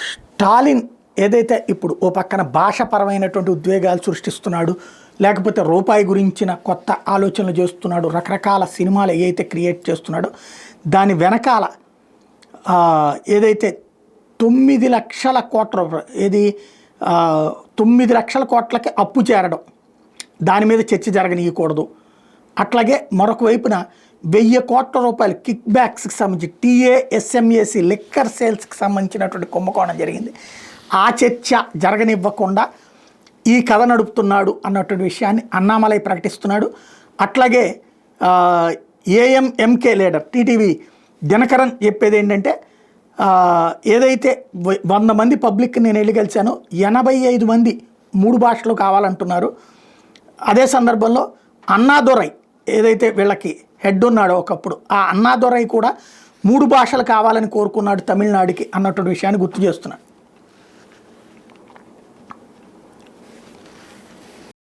స్టాలిన్ ఏదైతే ఇప్పుడు ఓ పక్కన భాషపరమైనటువంటి ఉద్వేగాలు సృష్టిస్తున్నాడు, లేకపోతే రూపాయి గురించిన కొత్త ఆలోచనలు చేస్తున్నాడు, రకరకాల సినిమాలు ఏవైతే క్రియేట్ చేస్తున్నాడో దాని వెనకాల ఏదైతే 9 లక్షల కోట్ల రూపాయలు ఏది 9 లక్షల కోట్లకి అప్పు చేరడం, దాని మీద చర్చ జరగనీయకూడదు. అట్లాగే మరొక వైపున 1000 కోట్ల రూపాయలు కిక్ బ్యాక్స్కి సంబంధించి టీఏఎస్ఎంఏసి లిక్కర్ సేల్స్కి సంబంధించినటువంటి కుంభకోణం జరిగింది. ఆ చర్చ జరగనివ్వకుండా ఈ కథ నడుపుతున్నాడు అన్నటువంటి విషయాన్ని అన్నామలై ప్రకటిస్తున్నాడు. అట్లాగే ఏఎంఎంకే లీడర్ టీటీవీ దినకరన్ చెప్పేది ఏంటంటే, ఏదైతే 100 మంది పబ్లిక్ నేను వెళ్ళి కలిశానో 85 మంది 3 భాషలు కావాలంటున్నారు. అదే సందర్భంలో అన్నాదొరై ఏదైతే వీళ్ళకి హెడ్ ఉన్నాడో ఒకప్పుడు, ఆ అన్నాదొరై కూడా 3 భాషలు కావాలని కోరుకున్నాడు తమిళనాడుకి అన్నటువంటి విషయాన్ని గుర్తు చేస్తున్నాడు.